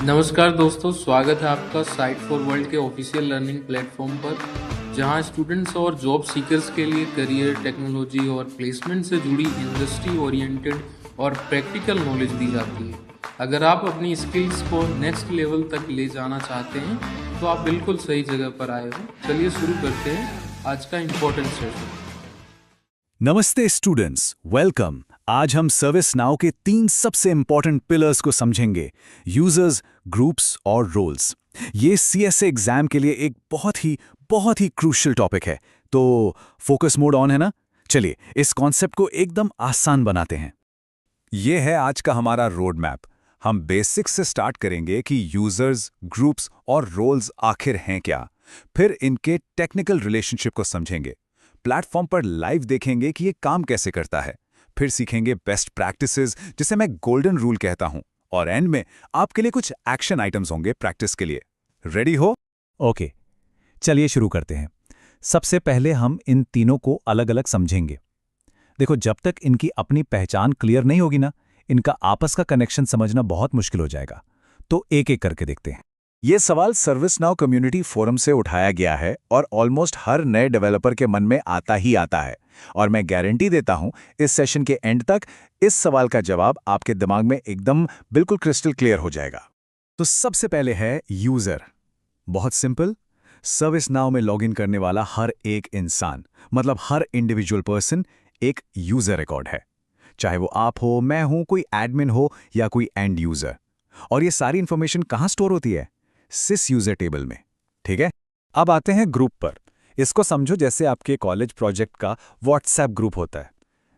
नमस्कार दोस्तों, स्वागत है आपका साइट फॉर वर्ल्ड के ऑफिशियल लर्निंग प्लेटफॉर्म पर, जहां स्टूडेंट्स और जॉब सीकर्स के लिए करियर, टेक्नोलॉजी और प्लेसमेंट से जुड़ी इंडस्ट्री ओरिएंटेड और प्रैक्टिकल नॉलेज दी जाती है। अगर आप अपनी स्किल्स को नेक्स्ट लेवल तक ले जाना चाहते हैं तो आप बिल्कुल सही जगह पर आए हो। चलिए शुरू करते हैं आज का इम्पोर्टेंट सेशन। नमस्ते स्टूडेंट्स, वेलकम। आज हम सर्विस नाउ के 3 सबसे इंपॉर्टेंट पिलर्स को समझेंगे, यूजर्स, ग्रुप्स और रोल्स। ये सीएसए एग्जाम के लिए एक बहुत ही क्रूशियल टॉपिक है। तो फोकस मोड ऑन है ना? चलिए इस कॉन्सेप्ट को एकदम आसान बनाते हैं। ये है आज का हमारा रोड मैप। हम बेसिक्स से स्टार्ट करेंगे कि यूजर्स, ग्रुप्स और रोल्स आखिर हैं क्या। फिर इनके टेक्निकल रिलेशनशिप को समझेंगे, प्लेटफॉर्म पर लाइव देखेंगे कि ये काम कैसे करता है। फिर सीखेंगे बेस्ट प्रैक्टिसेस, जिसे मैं गोल्डन रूल कहता हूं। और एंड में आपके लिए कुछ एक्शन आइटम्स होंगे प्रैक्टिस के लिए। रेडी हो? ओके, चलिए शुरू करते हैं। सबसे पहले हम इन तीनों को अलग अलग समझेंगे। देखो, जब तक इनकी अपनी पहचान क्लियर नहीं होगी ना, इनका आपस का कनेक्शन समझना बहुत मुश्किल हो जाएगा। तो एक एक करके देखते हैं। ये सवाल सर्विस नाउ कम्युनिटी फोरम से उठाया गया है और ऑलमोस्ट हर नए डेवलपर के मन में आता है। और मैं गारंटी देता हूं, इस सेशन के एंड तक इस सवाल का जवाब आपके दिमाग में एकदम बिल्कुल क्रिस्टल क्लियर हो जाएगा। तो सबसे पहले है यूजर। बहुत सिंपल, सर्विस नाउ में लॉगिन करने वाला हर एक इंसान, मतलब हर इंडिविजुअल पर्सन एक यूजर रिकॉर्ड है। चाहे वो आप हो, मैं हूं, कोई एडमिन हो या कोई एंड यूजर। और ये सारी इंफॉर्मेशन कहां स्टोर होती है? सिस यूजर टेबल में। ठीक है, अब आते हैं ग्रुप पर। इसको समझो जैसे आपके कॉलेज प्रोजेक्ट का व्हाट्सएप ग्रुप होता है।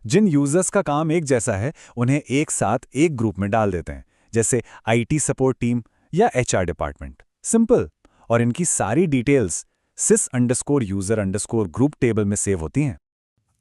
जिन यूजर्स का काम एक जैसा है, उन्हें एक साथ एक ग्रुप में डाल देते हैं, जैसे आईटी सपोर्ट टीम या एचआर डिपार्टमेंट। सिंपल। और इनकी सारी डिटेल्स sys_user_ ग्रुप टेबल में सेव होती हैं।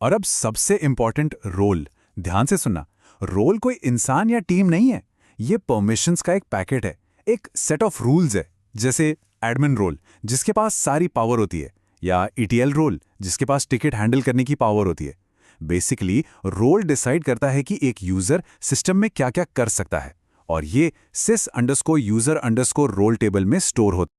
और अब सबसे इंपॉर्टेंट, रोल। ध्यान से सुनना, रोल कोई इंसान या टीम नहीं है। ये परमिशंस का एक पैकेट है, एक सेट ऑफ रूल्स है। जैसे एडमिन रोल, जिसके पास सारी पावर होती है, या ईटीएल रोल, जिसके पास टिकट हैंडल करने की पावर होती है। बेसिकली रोल डिसाइड करता है कि एक यूजर सिस्टम में क्या क्या कर सकता है, और ये sys_user_role टेबल में स्टोर होता।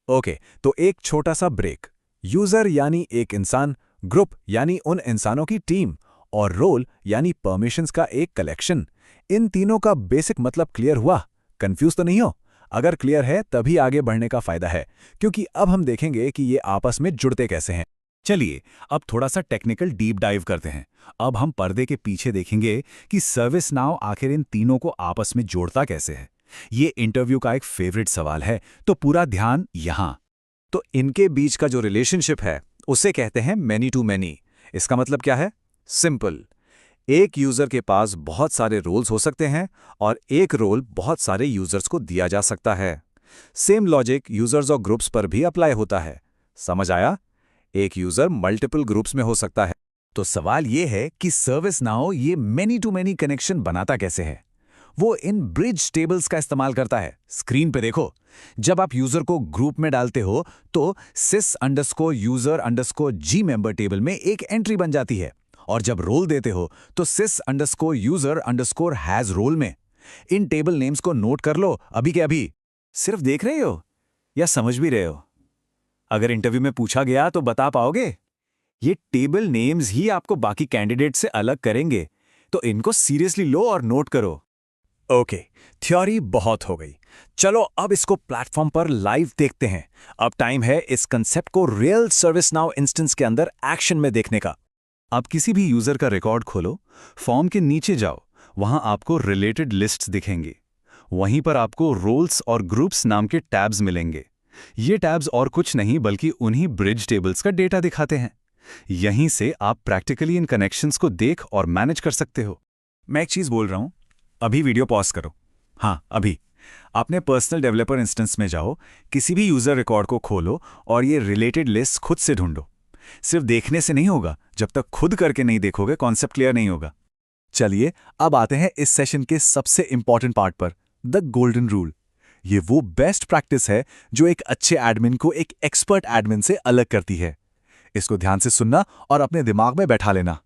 ओके, तो एक छोटा सा ब्रेक। यूजर यानी एक इंसान, ग्रुप यानी उन इंसानों की टीम, और रोल यानी परमिशंस का एक कलेक्शन। इन तीनों का बेसिक मतलब क्लियर हुआ? कंफ्यूज तो नहीं हो? अगर क्लियर है तभी आगे बढ़ने का फायदा है, क्योंकि अब हम देखेंगे कि ये आपस में जुड़ते कैसे हैं। चलिए अब थोड़ा सा टेक्निकल डीप डाइव करते हैं। अब हम पर्दे के पीछे देखेंगे कि सर्विस नाउ आखिर इन तीनों को आपस में जोड़ता कैसे है। ये इंटरव्यू का एक फेवरेट सवाल है, तो पूरा ध्यान यहां। तो इनके बीच का जो रिलेशनशिप है, उसे कहते हैं मैनी टू मैनी। इसका मतलब क्या है? सिंपल, एक यूजर के पास बहुत सारे रोल्स हो सकते हैं और एक रोल बहुत सारे यूजर्स को दिया जा सकता है। सेम लॉजिक यूजर्स और ग्रुप्स पर भी अप्लाई होता है। समझ आया? एक यूजर मल्टीपल ग्रुप्स में हो सकता है। तो सवाल यह है कि सर्विस नाउ ये मेनी टू मेनी कनेक्शन बनाता कैसे है? वो इन ब्रिज टेबल्स का इस्तेमाल करता है। स्क्रीन पे देखो, जब आप यूजर को ग्रुप में डालते हो तो sys_user_g मेंबर टेबल में एक एंट्री बन जाती है, और जब रोल देते हो तो sys_user_has रोल में। इन टेबल नेम्स को नोट कर लो अभी के अभी। सिर्फ देख रहे हो या समझ भी रहे हो? अगर इंटरव्यू में पूछा गया तो बता पाओगे? ये टेबल नेम्स ही आपको बाकी कैंडिडेट से अलग करेंगे, तो इनको सीरियसली लो और नोट करो। ओके, थ्योरी बहुत हो गई। चलो अब इसको प्लेटफॉर्म पर लाइव देखते हैं। अब टाइम है इस कंसेप्ट को रियल सर्विस नाउ इंस्टेंस के अंदर एक्शन में देखने का। आप किसी भी यूजर का रिकॉर्ड खोलो, फॉर्म के नीचे जाओ, वहां आपको रिलेटेड लिस्ट्स दिखेंगी। वहीं पर आपको रोल्स और ग्रुप्स नाम के टैब्स मिलेंगे। ये टैब्स और कुछ नहीं बल्कि उन्हीं ब्रिज टेबल्स का डेटा दिखाते हैं। यहीं से आप प्रैक्टिकली इन कनेक्शंस को देख और मैनेज कर सकते हो। मैं एक चीज बोल रहा हूं, अभी वीडियो पॉज करो। हाँ, अभी अपने पर्सनल डेवलपर इंस्टेंस में जाओ, किसी भी यूजर रिकॉर्ड को खोलो और ये रिलेटेड लिस्ट खुद से ढूंढो। सिर्फ देखने से नहीं होगा, जब तक खुद करके नहीं देखोगे कॉन्सेप्ट क्लियर नहीं होगा। चलिए अब आते हैं इस सेशन के सबसे इंपॉर्टेंट पार्ट पर, द गोल्डन रूल। ये वो बेस्ट प्रैक्टिस है जो एक अच्छे एडमिन को एक एक्सपर्ट एडमिन से अलग करती है। इसको ध्यान से सुनना और अपने दिमाग में बैठा लेना।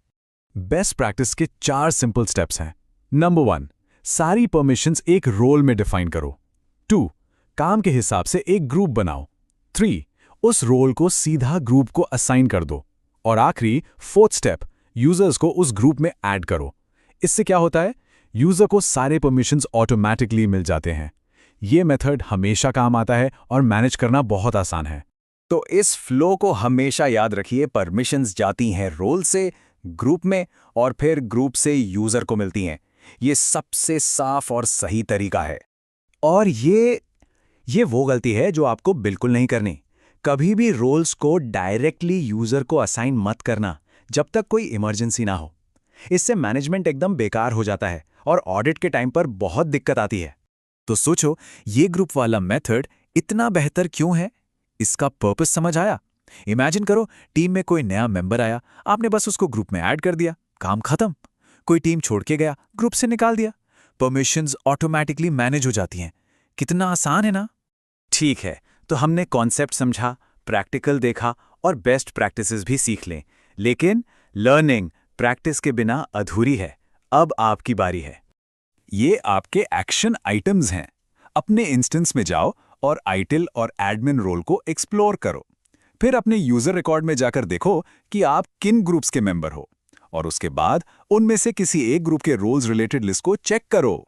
बेस्ट प्रैक्टिस के 4 सिंपल स्टेप्स हैं। नंबर 1, सारी परमिशंस एक रोल में डिफाइन करो। 2, काम के हिसाब से एक ग्रुप बनाओ। 3. उस रोल को सीधा ग्रुप को असाइन कर दो। और आखिरी 4th स्टेप, यूजर्स को उस ग्रुप में ऐड करो। इससे क्या होता है? यूजर को सारे परमिशंस ऑटोमैटिकली मिल जाते हैं। ये मेथड हमेशा काम आता है और मैनेज करना बहुत आसान है। तो इस फ्लो को हमेशा याद रखिए, परमिशंस जाती हैं रोल से ग्रुप में और फिर ग्रुप से यूजर को मिलती हैं। ये सबसे साफ और सही तरीका है। और ये वो गलती है जो आपको बिल्कुल नहीं करनी। कभी भी रोल्स को डायरेक्टली यूजर को असाइन मत करना जब तक कोई इमरजेंसी ना हो। इससे मैनेजमेंट एकदम बेकार हो जाता है और ऑडिट के टाइम पर बहुत दिक्कत आती है। तो सोचो, ये ग्रुप वाला मेथड इतना बेहतर क्यों है? इसका पर्पस समझ आया? इमेजिन करो, टीम में कोई नया मेंबर आया, आपने बस उसको ग्रुप में ऐड कर दिया, काम खत्म। कोई टीम छोड़ के गया, ग्रुप से निकाल दिया, परमिशंस ऑटोमैटिकली मैनेज हो जाती हैं। कितना आसान है ना? ठीक है, तो हमने कॉन्सेप्ट समझा, प्रैक्टिकल देखा और बेस्ट प्रैक्टिसेस भी सीख लें। लेकिन लर्निंग प्रैक्टिस के बिना अधूरी है। अब आपकी बारी है। ये आपके एक्शन आइटम्स हैं। अपने इंस्टेंस में जाओ और आइटिल और एडमिन रोल को एक्सप्लोर करो। फिर अपने यूजर रिकॉर्ड में जाकर देखो कि आप किन ग्रुप्स के मेंबर हो, और उसके बाद उनमें से किसी एक ग्रुप के रोल्स रिलेटेड लिस्ट को चेक करो।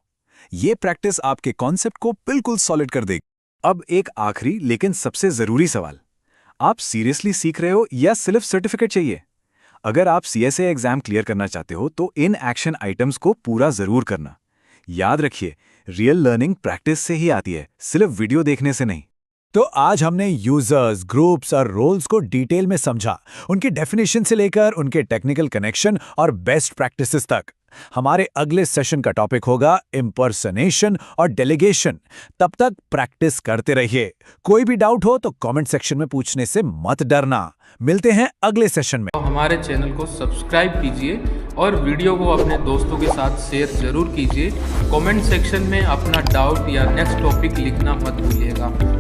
ये प्रैक्टिस आपके कॉन्सेप्ट को बिल्कुल सॉलिड कर देगी। अब एक आखिरी लेकिन सबसे जरूरी सवाल, आप सीरियसली सीख रहे हो या सिर्फ सर्टिफिकेट चाहिए? अगर आप CSA एग्जाम क्लियर करना चाहते हो तो इन एक्शन आइटम्स को पूरा जरूर करना। याद रखिए, रियल लर्निंग प्रैक्टिस से ही आती है, सिर्फ वीडियो देखने से नहीं। तो आज हमने यूजर्स, ग्रुप्स और रोल्स को डिटेल में समझा, उनकी डेफिनेशन से लेकर उनके टेक्निकल कनेक्शन और बेस्ट प्रैक्टिसेस तक। हमारे अगले सेशन का टॉपिक होगा इम्पर्सनेशन और डेलीगेशन। तब तक प्रैक्टिस करते रहिए। कोई भी डाउट हो तो कमेंट सेक्शन में पूछने से मत डरना। मिलते हैं अगले सेशन में। हमारे चैनल को सब्सक्राइब कीजिए और वीडियो को अपने दोस्तों के साथ शेयर जरूर कीजिए। कमेंट सेक्शन में अपना डाउट या नेक्स्ट टॉपिक लिखना मत भूलिएगा।